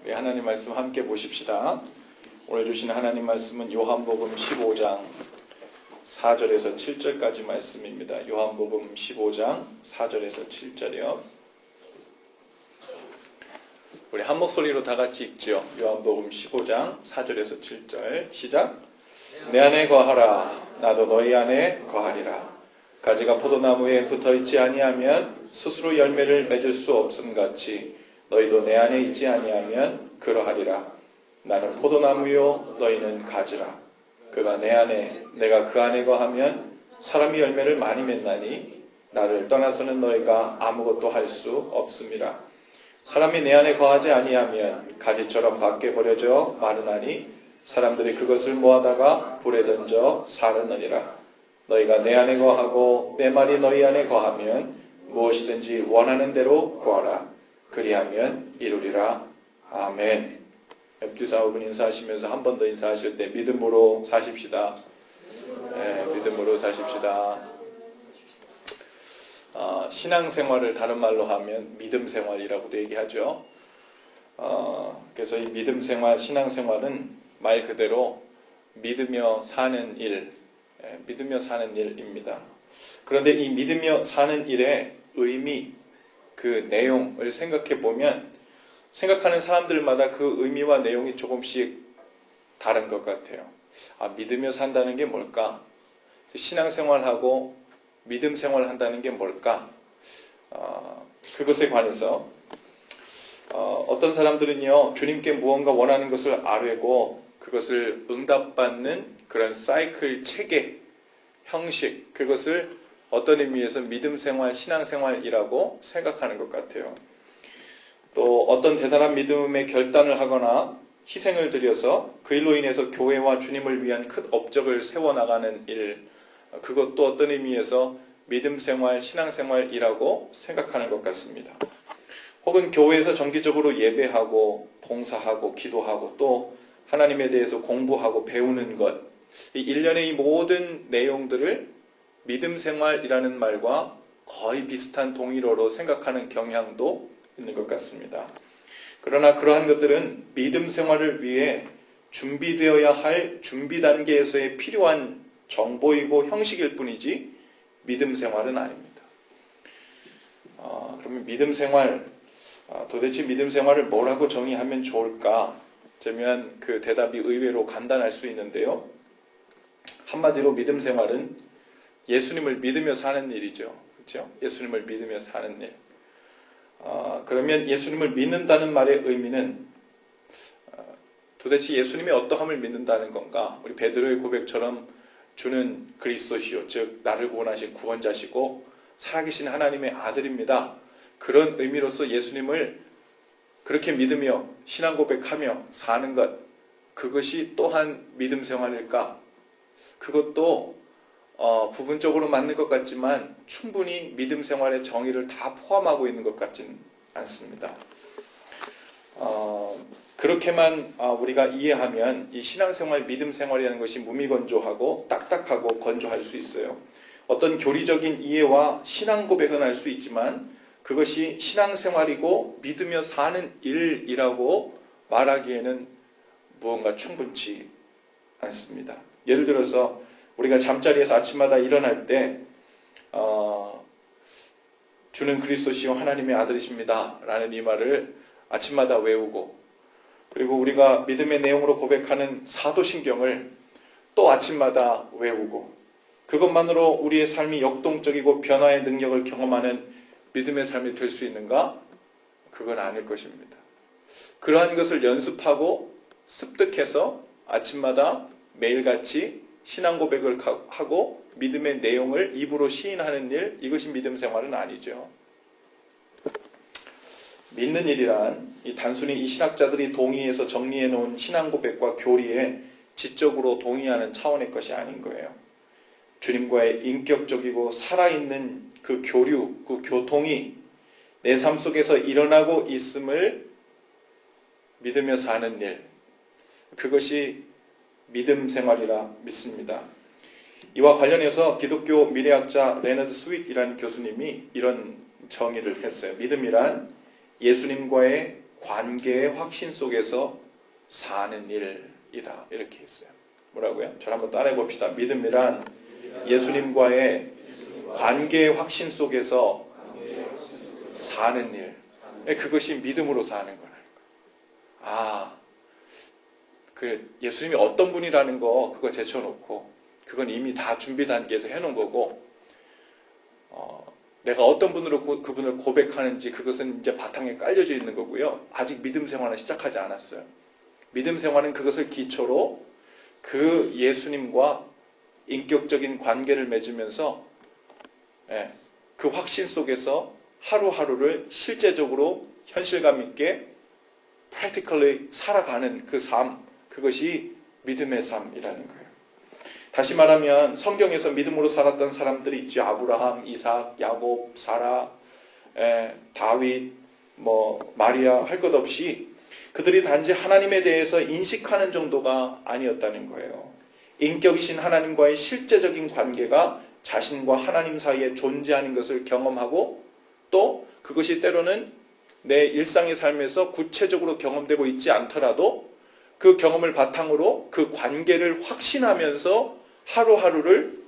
우리 하나님 말씀 함께 보십시다. 오늘 주신 하나님 말씀은 요한복음 15장 4절에서 7절까지 말씀입니다. 요한복음 15장 4절에서 7절이요. 우리 한 목소리로 다 같이 읽죠. 요한복음 15장 4절에서 7절 시작. 내 안에 거하라. 나도 너희 안에 거하리라. 가지가 포도나무에 붙어있지 아니하면 스스로 열매를 맺을 수 없음같이 너희도 내 안에 있지 아니하면 그러하리라. 나는 포도나무요 너희는 가지라. 그가 내 안에 내가 그 안에 거하면 사람이 열매를 많이 맺나니 나를 떠나서는 너희가 아무것도 할 수 없음이라. 사람이 내 안에 거하지 아니하면 가지처럼 밖에 버려져 마르나니 사람들이 그것을 모아다가 불에 던져 사르느니라. 너희가 내 안에 거하고 내 말이 너희 안에 거하면 무엇이든지 원하는 대로 구하라. 그리하면 이루리라. 아멘. 옆뒤 사업은 인사하시면서 한 번 더 인사하실 때 믿음으로 사십시다. 네, 믿음으로 사십시다. 신앙생활을 다른 말로 하면 믿음생활이라고도 얘기하죠. 그래서 이 믿음생활, 신앙생활은 말 그대로 믿으며 사는 일, 믿으며 사는 일입니다. 그런데 이 믿으며 사는 일의 의미, 그 내용을 생각해 보면 생각하는 사람들마다 그 의미와 내용이 조금씩 다른 것 같아요. 믿으며 산다는 게 뭘까? 신앙생활하고 믿음생활 한다는 게 뭘까? 그것에 관해서 어떤 사람들은요, 주님께 무언가 원하는 것을 아뢰고 그것을 응답받는 그런 사이클 체계, 형식, 그것을 어떤 의미에서 믿음생활, 신앙생활이라고 생각하는 것 같아요. 또 어떤 대단한 믿음의 결단을 하거나 희생을 드려서 그 일로 인해서 교회와 주님을 위한 큰 업적을 세워나가는 일, 그것도 어떤 의미에서 믿음생활, 신앙생활이라고 생각하는 것 같습니다. 혹은 교회에서 정기적으로 예배하고 봉사하고 기도하고 또 하나님에 대해서 공부하고 배우는 것, 이 일련의 이 모든 내용들을 믿음생활이라는 말과 거의 비슷한 동일어로 생각하는 경향도 있는 것 같습니다. 그러나 그러한 것들은 믿음생활을 위해 준비되어야 할 준비 단계에서의 필요한 정보이고 형식일 뿐이지 믿음생활은 아닙니다. 그러면 믿음생활, 도대체 믿음생활을 뭐라고 정의하면 좋을까? 어쩌면 그 대답이 의외로 간단할 수 있는데요. 한마디로 믿음생활은 예수님을 믿으며 사는 일이죠. 그렇죠? 예수님을 믿으며 사는 일. 그러면 예수님을 믿는다는 말의 의미는 도대체 예수님의 어떠함을 믿는다는 건가? 우리 베드로의 고백처럼 주는 그리스도시요, 즉 나를 구원하신 구원자시고 살아계신 하나님의 아들입니다. 그런 의미로서 예수님을 그렇게 믿으며 신앙 고백하며 사는 것, 그것이 또한 믿음 생활일까? 그것도 부분적으로 맞는 것 같지만 충분히 믿음 생활의 정의를 다 포함하고 있는 것 같지는 않습니다. 그렇게만 우리가 이해하면 이 신앙생활, 믿음 생활이라는 것이 무미건조하고 딱딱하고 건조할 수 있어요. 어떤 교리적인 이해와 신앙 고백은 할 수 있지만 그것이 신앙생활이고 믿으며 사는 일이라고 말하기에는 무언가 충분치 않습니다. 예를 들어서 우리가 잠자리에서 아침마다 일어날 때 주는 그리스도시요 하나님의 아들이십니다 라는 이 말을 아침마다 외우고, 그리고 우리가 믿음의 내용으로 고백하는 사도신경을 또 아침마다 외우고, 그것만으로 우리의 삶이 역동적이고 변화의 능력을 경험하는 믿음의 삶이 될 수 있는가? 그건 아닐 것입니다. 그러한 것을 연습하고 습득해서 아침마다 매일같이 신앙 고백을 하고 믿음의 내용을 입으로 시인하는 일, 이것이 믿음 생활은 아니죠. 믿는 일이란 단순히 이 신학자들이 동의해서 정리해 놓은 신앙 고백과 교리에 지적으로 동의하는 차원의 것이 아닌 거예요. 주님과의 인격적이고 살아있는 그 교류, 그 교통이 내 삶 속에서 일어나고 있음을 믿으며 사는 일, 그것이 믿음 생활이라 믿습니다. 이와 관련해서 기독교 미래학자 레너드 스윗이라는 교수님이 이런 정의를 했어요. 믿음이란 예수님과의 관계의 확신 속에서 사는 일이다. 이렇게 했어요. 뭐라고요? 저를 한번 따라해 봅시다. 믿음이란 예수님과의 관계의 확신 속에서 사는 일. 그것이 믿음으로 사는 거라는 거예요. 예수님이 어떤 분이라는 거 그거 제쳐놓고 그건 이미 다 준비 단계에서 해놓은 거고 내가 어떤 분으로 그분을 고백하는지 그것은 이제 바탕에 깔려져 있는 거고요. 아직 믿음 생활은 시작하지 않았어요. 믿음 생활은 그것을 기초로 그 예수님과 인격적인 관계를 맺으면서 그 확신 속에서 하루하루를 실제적으로 현실감 있게 practically 살아가는 그 삶, 그것이 믿음의 삶이라는 거예요. 다시 말하면 성경에서 믿음으로 살았던 사람들이 있죠. 아브라함, 이삭, 야곱, 사라, 다윗, 마리아 할 것 없이 그들이 단지 하나님에 대해서 인식하는 정도가 아니었다는 거예요. 인격이신 하나님과의 실제적인 관계가 자신과 하나님 사이에 존재하는 것을 경험하고 또 그것이 때로는 내 일상의 삶에서 구체적으로 경험되고 있지 않더라도 그 경험을 바탕으로 그 관계를 확신하면서 하루하루를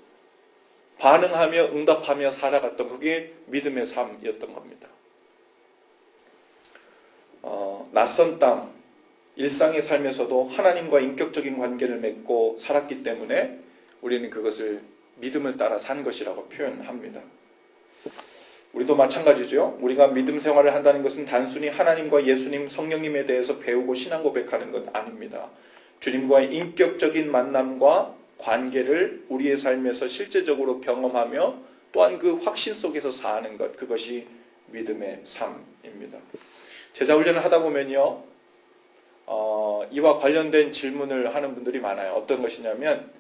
반응하며 응답하며 살아갔던 그게 믿음의 삶이었던 겁니다. 낯선 땅, 일상의 삶에서도 하나님과 인격적인 관계를 맺고 살았기 때문에 우리는 그것을 믿음을 따라 산 것이라고 표현합니다. 우리도 마찬가지죠. 우리가 믿음 생활을 한다는 것은 단순히 하나님과 예수님, 성령님에 대해서 배우고 신앙 고백하는 것 아닙니다. 주님과의 인격적인 만남과 관계를 우리의 삶에서 실제적으로 경험하며 또한 그 확신 속에서 사는 것, 그것이 믿음의 삶입니다. 제자훈련을 하다 보면요, 이와 관련된 질문을 하는 분들이 많아요. 어떤 것이냐면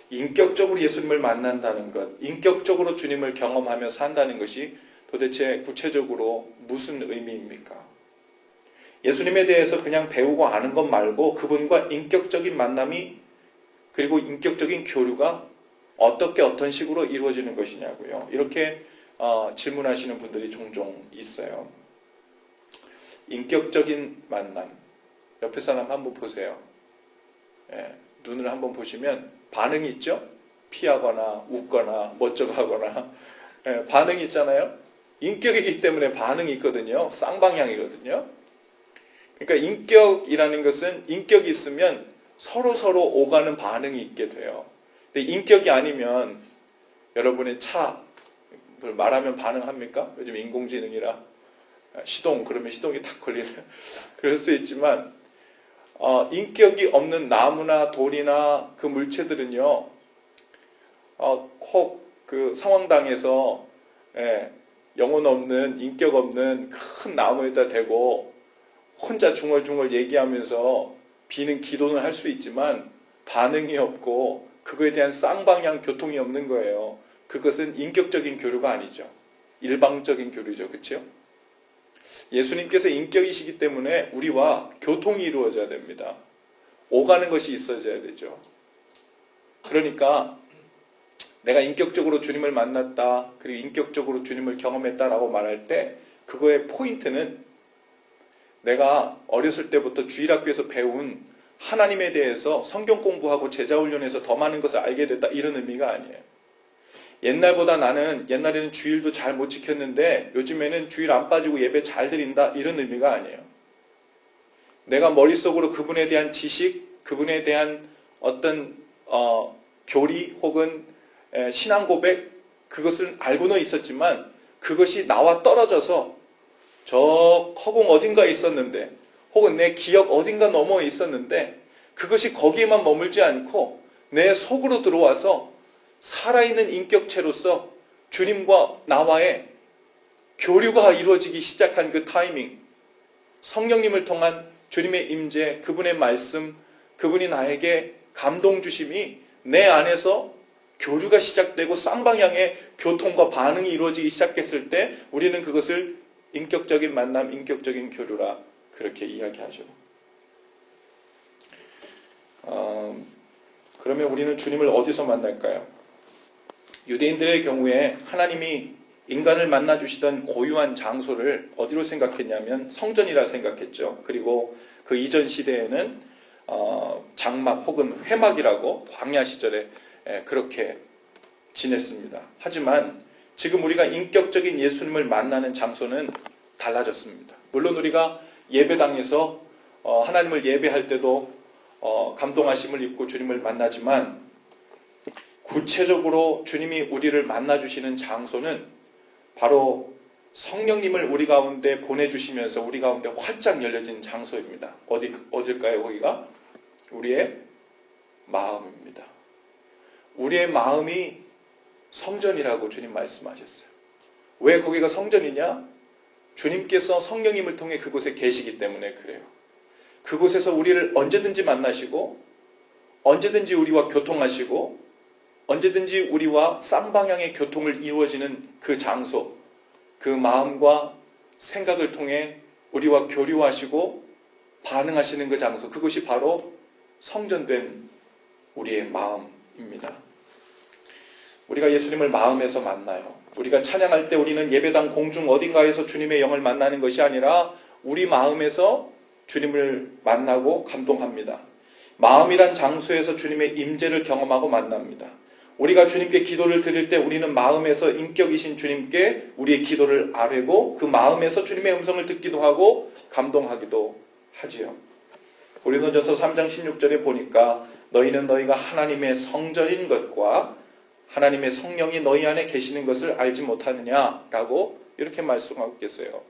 인격적으로 예수님을 만난다는 것, 인격적으로 주님을 경험하며 산다는 것이 도대체 구체적으로 무슨 의미입니까? 예수님에 대해서 그냥 배우고 아는 것 말고 그분과 인격적인 만남이 그리고 인격적인 교류가 어떻게 어떤 식으로 이루어지는 것이냐고요. 이렇게 질문하시는 분들이 종종 있어요. 인격적인 만남. 옆에 사람 한번 보세요. 눈을 한번 보시면 반응이 있죠? 피하거나 웃거나 멋쩍어하거나 반응이 있잖아요. 인격이기 때문에 반응이 있거든요. 쌍방향이거든요. 그러니까 인격이라는 것은 인격이 있으면 서로 오가는 반응이 있게 돼요. 근데 인격이 아니면 여러분의 차 말하면 반응합니까? 요즘 인공지능이라 시동 그러면 시동이 탁 걸리는 그럴 수 있지만 인격이 없는 나무나 돌이나 그 물체들은요, 혹 그 성황당에서 영혼 없는 인격 없는 큰 나무에다 대고 혼자 중얼중얼 얘기하면서 비는 기도는 할 수 있지만 반응이 없고 그거에 대한 쌍방향 교통이 없는 거예요. 그것은 인격적인 교류가 아니죠. 일방적인 교류죠. 그렇죠? 예수님께서 인격이시기 때문에 우리와 교통이 이루어져야 됩니다. 오가는 것이 있어져야 되죠. 그러니까 내가 인격적으로 주님을 만났다, 그리고 인격적으로 주님을 경험했다라고 말할 때 그거의 포인트는 내가 어렸을 때부터 주일학교에서 배운 하나님에 대해서 성경 공부하고 제자훈련에서 더 많은 것을 알게 됐다 이런 의미가 아니에요. 옛날에는 주일도 잘 못 지켰는데 요즘에는 주일 안 빠지고 예배 잘 드린다 이런 의미가 아니에요. 내가 머릿속으로 그분에 대한 지식, 그분에 대한 어떤 교리 혹은 신앙 고백 그것을 알고는 있었지만 그것이 나와 떨어져서 저 허공 어딘가에 있었는데 혹은 내 기억 어딘가 너머에 있었는데 그것이 거기에만 머물지 않고 내 속으로 들어와서 살아있는 인격체로서 주님과 나와의 교류가 이루어지기 시작한 그 타이밍, 성령님을 통한 주님의 임재, 그분의 말씀, 그분이 나에게 감동 주심이 내 안에서 교류가 시작되고 쌍방향의 교통과 반응이 이루어지기 시작했을 때 우리는 그것을 인격적인 만남, 인격적인 교류라 그렇게 이야기하죠. 그러면 우리는 주님을 어디서 만날까요? 유대인들의 경우에 하나님이 인간을 만나주시던 고유한 장소를 어디로 생각했냐면 성전이라 생각했죠. 그리고 그 이전 시대에는 장막 혹은 회막이라고 광야 시절에 그렇게 지냈습니다. 하지만 지금 우리가 인격적인 예수님을 만나는 장소는 달라졌습니다. 물론 우리가 예배당에서 하나님을 예배할 때도 감동하심을 입고 주님을 만나지만 구체적으로 주님이 우리를 만나주시는 장소는 바로 성령님을 우리 가운데 보내주시면서 우리 가운데 활짝 열려진 장소입니다. 어딜까요? 거기가? 우리의 마음입니다. 우리의 마음이 성전이라고 주님 말씀하셨어요. 왜 거기가 성전이냐? 주님께서 성령님을 통해 그곳에 계시기 때문에 그래요. 그곳에서 우리를 언제든지 만나시고 언제든지 우리와 교통하시고 언제든지 우리와 쌍방향의 교통을 이루어지는 그 장소, 그 마음과 생각을 통해 우리와 교류하시고 반응하시는 그 장소, 그것이 바로 성전된 우리의 마음입니다. 우리가 예수님을 마음에서 만나요. 우리가 찬양할 때 우리는 예배당 공중 어딘가에서 주님의 영을 만나는 것이 아니라 우리 마음에서 주님을 만나고 감동합니다. 마음이란 장소에서 주님의 임재를 경험하고 만납니다. 우리가 주님께 기도를 드릴 때 우리는 마음에서 인격이신 주님께 우리의 기도를 아뢰고 그 마음에서 주님의 음성을 듣기도 하고 감동하기도 하지요. 고린도전서 3장 16절에 보니까 너희는 너희가 하나님의 성전인 것과 하나님의 성령이 너희 안에 계시는 것을 알지 못하느냐라고 이렇게 말씀하고 계세요.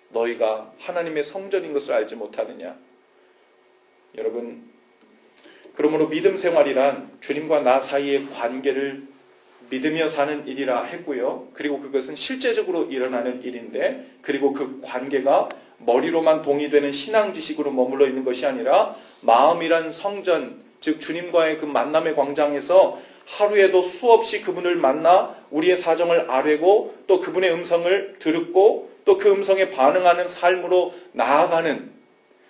너희가 하나님의 성전인 것을 알지 못하느냐. 여러분, 그러므로 믿음 생활이란 주님과 나 사이의 관계를 믿으며 사는 일이라 했고요. 그리고 그것은 실제적으로 일어나는 일인데, 그리고 그 관계가 머리로만 동의되는 신앙 지식으로 머물러 있는 것이 아니라 마음이란 성전, 즉 주님과의 그 만남의 광장에서 하루에도 수없이 그분을 만나 우리의 사정을 아뢰고 또 그분의 음성을 듣고 또 그 음성에 반응하는 삶으로 나아가는,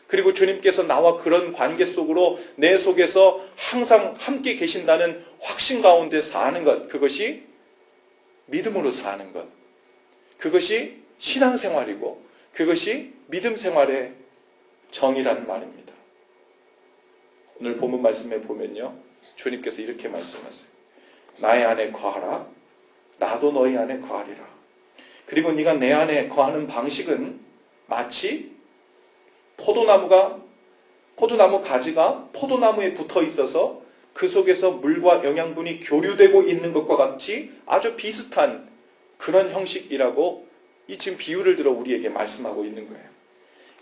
그리고 주님께서 나와 그런 관계 속으로 내 속에서 항상 함께 계신다는 확신 가운데 사는 것, 그것이 믿음으로 사는 것, 그것이 신앙생활이고 그것이 믿음 생활의 정의라는 말입니다. 오늘 본문 말씀에 보면요, 주님께서 이렇게 말씀하세요. 나의 안에 거하라, 나도 너희 안에 거하리라. 그리고 네가 내 안에 거하는 방식은 마치 포도나무 가지가 포도나무에 붙어 있어서 그 속에서 물과 영양분이 교류되고 있는 것과 같이 아주 비슷한 그런 형식이라고 이 지금 비유를 들어 우리에게 말씀하고 있는 거예요.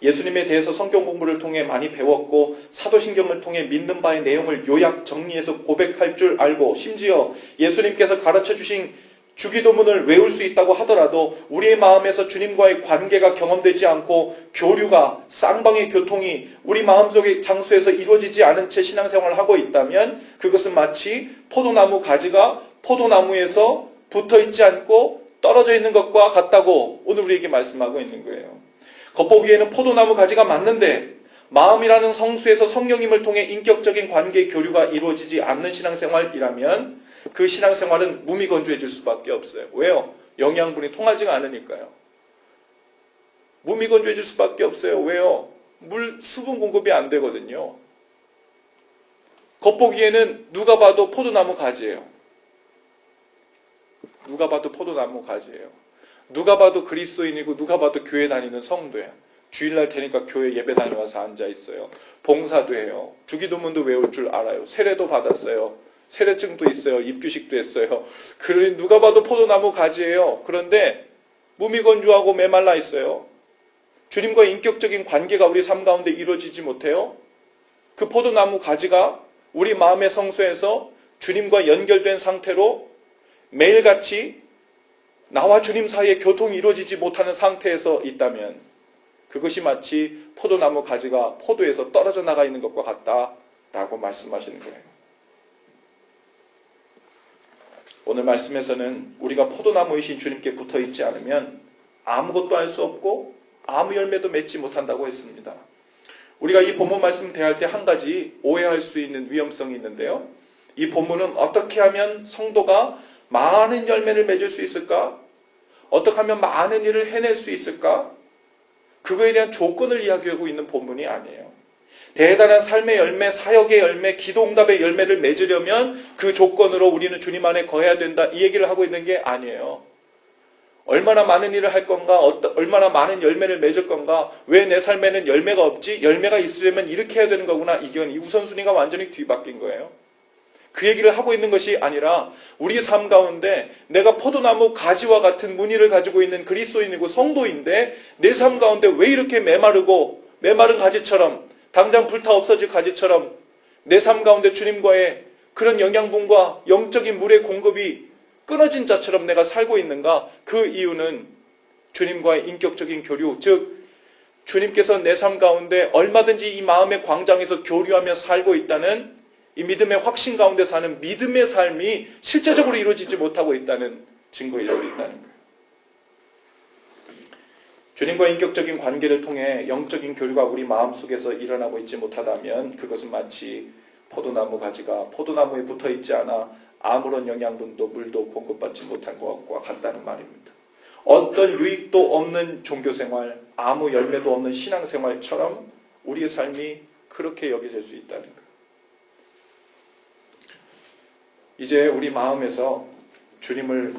예수님에 대해서 성경 공부를 통해 많이 배웠고 사도신경을 통해 믿는 바의 내용을 요약 정리해서 고백할 줄 알고 심지어 예수님께서 가르쳐 주신 주기도문을 외울 수 있다고 하더라도 우리의 마음에서 주님과의 관계가 경험되지 않고 교류가, 쌍방의 교통이 우리 마음속의 장소에서 이루어지지 않은 채 신앙생활을 하고 있다면 그것은 마치 포도나무 가지가 포도나무에서 붙어있지 않고 떨어져 있는 것과 같다고 오늘 우리에게 말씀하고 있는 거예요. 겉보기에는 포도나무 가지가 맞는데 마음이라는 성수에서 성령님을 통해 인격적인 관계의 교류가 이루어지지 않는 신앙생활이라면 그 신앙생활은 무미건조해질 수밖에 없어요. 왜요? 영양분이 통하지가 않으니까요. 무미건조해질 수밖에 없어요. 왜요? 수분 공급이 안 되거든요. 겉보기에는 누가 봐도 포도나무 가지예요. 누가 봐도 포도나무 가지예요. 누가 봐도 그리스도인이고 누가 봐도 교회 다니는 성도야. 주일날 되니까 교회 예배당에 와서 앉아 있어요. 봉사도 해요. 주기도문도 외울 줄 알아요. 세례도 받았어요. 세례증도 있어요. 입규식도 했어요. 그러니 누가 봐도 포도나무 가지예요. 그런데 무미건조하고 메말라 있어요. 주님과 인격적인 관계가 우리 삶 가운데 이루어지지 못해요. 그 포도나무 가지가 우리 마음의 성소에서 주님과 연결된 상태로 매일같이 나와 주님 사이에 교통이 이루어지지 못하는 상태에서 있다면 그것이 마치 포도나무 가지가 포도에서 떨어져 나가 있는 것과 같다라고 말씀하시는 거예요. 오늘 말씀에서는 우리가 포도나무이신 주님께 붙어있지 않으면 아무것도 할 수 없고 아무 열매도 맺지 못한다고 했습니다. 우리가 이 본문 말씀 대할 때 한 가지 오해할 수 있는 위험성이 있는데요. 이 본문은 어떻게 하면 성도가 많은 열매를 맺을 수 있을까? 어떻게 하면 많은 일을 해낼 수 있을까? 그거에 대한 조건을 이야기하고 있는 본문이 아니에요. 대단한 삶의 열매, 사역의 열매, 기도응답의 열매를 맺으려면 그 조건으로 우리는 주님 안에 거해야 된다. 이 얘기를 하고 있는 게 아니에요. 얼마나 많은 일을 할 건가? 얼마나 많은 열매를 맺을 건가? 왜 내 삶에는 열매가 없지? 열매가 있으려면 이렇게 해야 되는 거구나. 이 우선순위가 완전히 뒤바뀐 거예요. 그 얘기를 하고 있는 것이 아니라 우리의 삶 가운데 내가 포도나무 가지와 같은 무늬를 가지고 있는 그리스도인이고 성도인데 내 삶 가운데 왜 이렇게 메마른 가지처럼 당장 불타 없어질 가지처럼 내 삶 가운데 주님과의 그런 영양분과 영적인 물의 공급이 끊어진 자처럼 내가 살고 있는가? 그 이유는 주님과의 인격적인 교류, 즉 주님께서 내 삶 가운데 얼마든지 이 마음의 광장에서 교류하며 살고 있다는 이 믿음의 확신 가운데 사는 믿음의 삶이 실제적으로 이루어지지 못하고 있다는 증거일 수 있다는 거예요. 주님과 인격적인 관계를 통해 영적인 교류가 우리 마음속에서 일어나고 있지 못하다면 그것은 마치 포도나무 가지가 포도나무에 붙어있지 않아 아무런 영양분도 물도 공급받지 못한 것과 같다는 말입니다. 어떤 유익도 없는 종교생활, 아무 열매도 없는 신앙생활처럼 우리의 삶이 그렇게 여겨질 수 있다는 거예요. 이제 우리 마음에서 주님을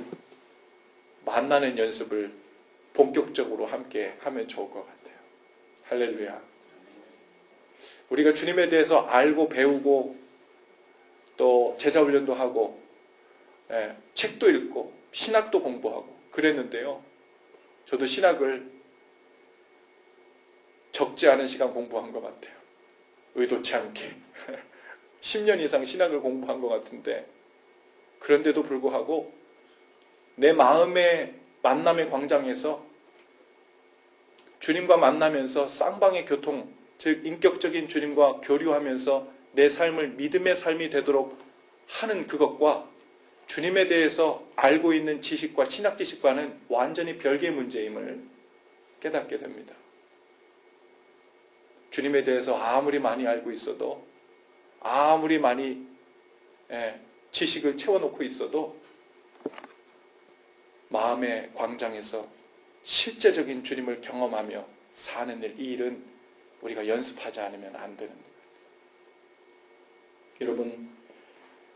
만나는 연습을 본격적으로 함께 하면 좋을 것 같아요. 할렐루야. 우리가 주님에 대해서 알고 배우고 또 제자훈련도 하고 책도 읽고 신학도 공부하고 그랬는데요. 저도 신학을 적지 않은 시간 공부한 것 같아요. 의도치 않게. 10년 이상 신학을 공부한 것 같은데 그런데도 불구하고 내 마음의 만남의 광장에서 주님과 만나면서 쌍방의 교통, 즉 인격적인 주님과 교류하면서 내 삶을 믿음의 삶이 되도록 하는 그것과 주님에 대해서 알고 있는 지식과 신학 지식과는 완전히 별개의 문제임을 깨닫게 됩니다. 주님에 대해서 아무리 많이 알고 있어도 아무리 많이 지식을 채워놓고 있어도 마음의 광장에서 실제적인 주님을 경험하며 사는 일, 이 일은 우리가 연습하지 않으면 안 되는 거예요. 여러분,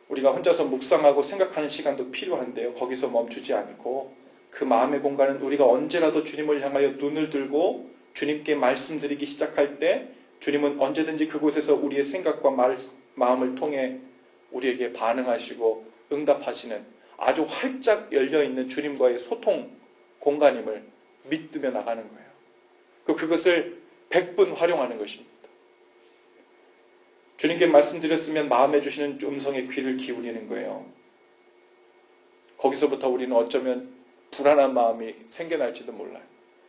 우리가 혼자서 묵상하고 생각하는 시간도 필요한데요. 거기서 멈추지 않고 그 마음의 공간은 우리가 언제라도 주님을 향하여 눈을 들고 주님께 말씀드리기 시작할 때 주님은 언제든지 그곳에서 우리의 생각과 마음을 통해 우리에게 반응하시고 응답하시는 아주 활짝 열려있는 주님과의 소통 공간임을 믿으며 나가는 거예요. 그것을 100분 활용하는 것입니다. 주님께 말씀드렸으면 마음에 주시는 음성에 귀를 기울이는 거예요. 거기서부터 우리는 어쩌면 불안한 마음이 생겨날지도 몰라요.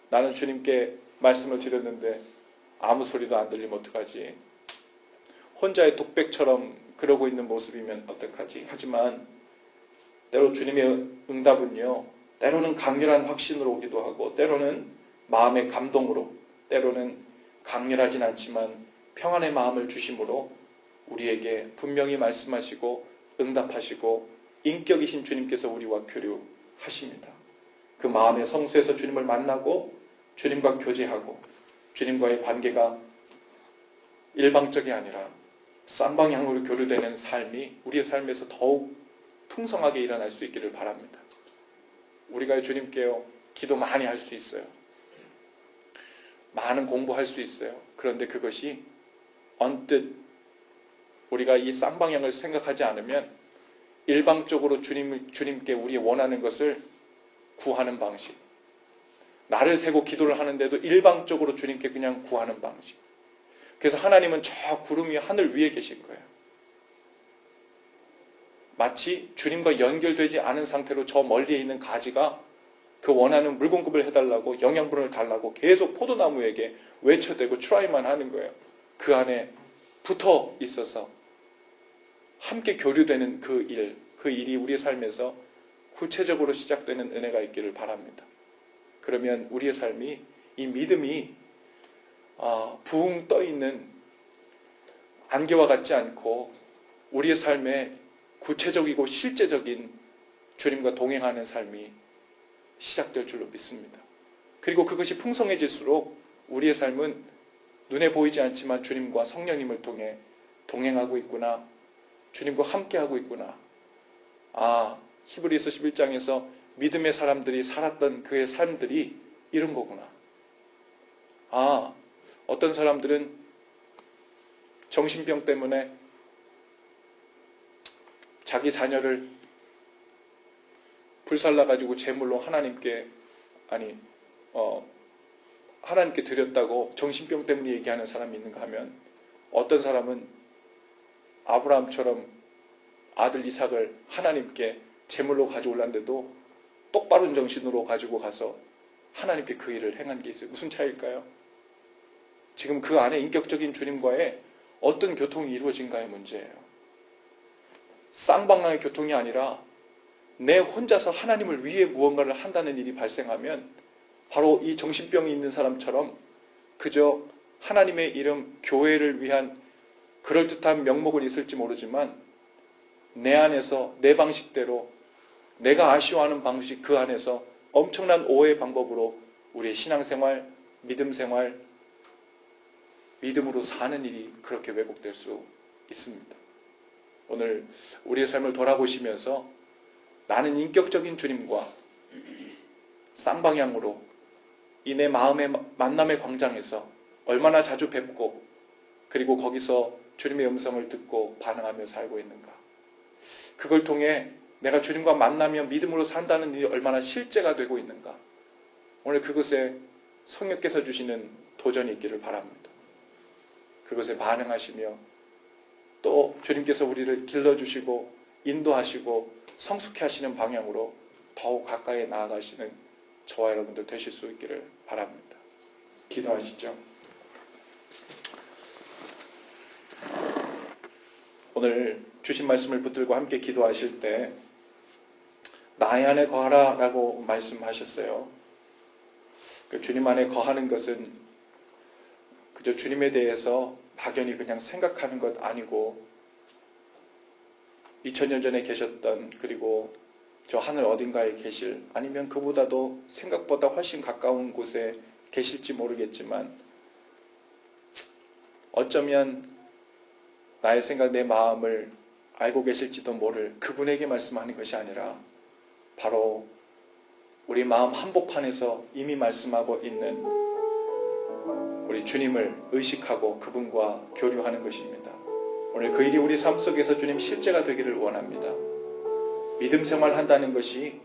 나는 주님께 말씀을 드렸는데 아무 소리도 안 들리면 어떡하지? 혼자의 독백처럼 그러고 있는 모습이면 어떡하지? 하지만 때로 주님의 응답은요, 때로는 강렬한 확신으로 오기도 하고 때로는 마음의 감동으로, 때로는 강렬하진 않지만 평안의 마음을 주심으로 우리에게 분명히 말씀하시고 응답하시고 인격이신 주님께서 우리와 교류하십니다. 그 마음의 성수에서 주님을 만나고 주님과 교제하고 주님과의 관계가 일방적이 아니라 쌍방향으로 교류되는 삶이 우리의 삶에서 더욱 풍성하게 일어날 수 있기를 바랍니다. 우리가 주님께요, 기도 많이 할 수 있어요. 많은 공부할 수 있어요. 그런데 그것이 언뜻 우리가 이 쌍방향을 생각하지 않으면 일방적으로 주님께 우리 원하는 것을 구하는 방식, 나를 세고 기도를 하는데도 일방적으로 주님께 그냥 구하는 방식. 그래서 하나님은 저 구름 위 하늘 위에 계신 거예요. 마치 주님과 연결되지 않은 상태로 저 멀리에 있는 가지가 그 원하는 물 공급을 해달라고 영양분을 달라고 계속 포도나무에게 외쳐대고 트라이만 하는 거예요. 그 안에 붙어 있어서 함께 교류되는 그 일이 우리의 삶에서 구체적으로 시작되는 은혜가 있기를 바랍니다. 그러면 우리의 삶이, 이 믿음이 붕 떠있는 안개와 같지 않고 우리의 삶에 구체적이고 실제적인 주님과 동행하는 삶이 시작될 줄로 믿습니다. 그리고 그것이 풍성해질수록 우리의 삶은 눈에 보이지 않지만 주님과 성령님을 통해 동행하고 있구나, 주님과 함께하고 있구나. 히브리서 11장에서 믿음의 사람들이 살았던 그의 삶들이 이런 거구나. 어떤 사람들은 정신병 때문에 자기 자녀를 불살라가지고 제물로 하나님께 드렸다고 정신병 때문에 얘기하는 사람이 있는가 하면, 어떤 사람은 아브라함처럼 아들 이삭을 하나님께 제물로 가져올랐는데도 똑바른 정신으로 가지고 가서 하나님께 그 일을 행한 게 있어요. 무슨 차이일까요? 지금 그 안에 인격적인 주님과의 어떤 교통이 이루어진가의 문제예요. 쌍방향의 교통이 아니라 내 혼자서 하나님을 위해 무언가를 한다는 일이 발생하면 바로 이 정신병이 있는 사람처럼 그저 하나님의 이름, 교회를 위한 그럴듯한 명목은 있을지 모르지만 내 안에서 내 방식대로 내가 아쉬워하는 방식, 그 안에서 엄청난 오해의 방법으로 우리의 신앙생활, 믿음생활, 믿음으로 사는 일이 그렇게 왜곡될 수 있습니다. 오늘 우리의 삶을 돌아보시면서 나는 인격적인 주님과 쌍방향으로 이 내 마음의 만남의 광장에서 얼마나 자주 뵙고 그리고 거기서 주님의 음성을 듣고 반응하며 살고 있는가. 그걸 통해 내가 주님과 만나며 믿음으로 산다는 일이 얼마나 실제가 되고 있는가. 오늘 그것에 성령께서 주시는 도전이 있기를 바랍니다. 그것에 반응하시며 또 주님께서 우리를 길러주시고 인도하시고 성숙해 하시는 방향으로 더욱 가까이 나아가시는 저와 여러분들 되실 수 있기를 바랍니다. 기도하시죠. 오늘 주신 말씀을 붙들고 함께 기도하실 때 나의 안에 거하라 라고 말씀하셨어요. 주님 안에 거하는 것은 그저 주님에 대해서 막연히 그냥 생각하는 것 아니고 2000년 전에 계셨던, 그리고 저 하늘 어딘가에 계실, 아니면 그보다도 생각보다 훨씬 가까운 곳에 계실지 모르겠지만 어쩌면 나의 생각, 내 마음을 알고 계실지도 모를 그분에게 말씀하는 것이 아니라 바로 우리 마음 한복판에서 이미 말씀하고 있는 우리 주님을 의식하고 그분과 교류하는 것입니다. 오늘 그 일이 우리 삶 속에서 주님 실제가 되기를 원합니다. 믿음 생활 한다는 것이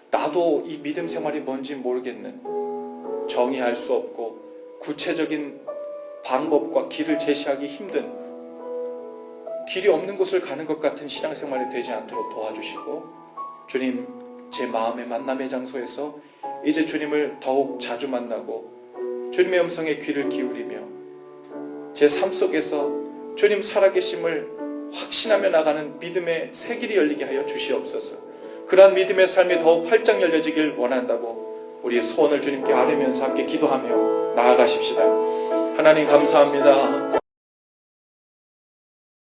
나도 이 믿음 생활이 뭔지 모르겠는, 정의할 수 없고 구체적인 방법과 길을 제시하기 힘든, 길이 없는 곳을 가는 것 같은 신앙생활이 되지 않도록 도와주시고, 주님, 제 마음의 만남의 장소에서 이제 주님을 더욱 자주 만나고 주님의 음성에 귀를 기울이며 제 삶 속에서 주님 살아계심을 확신하며 나가는 믿음의 새 길이 열리게 하여 주시옵소서. 그러한 믿음의 삶이 더욱 활짝 열려지길 원한다고 우리의 소원을 주님께 아뢰면서 함께 기도하며 나아가십시다. 하나님 감사합니다.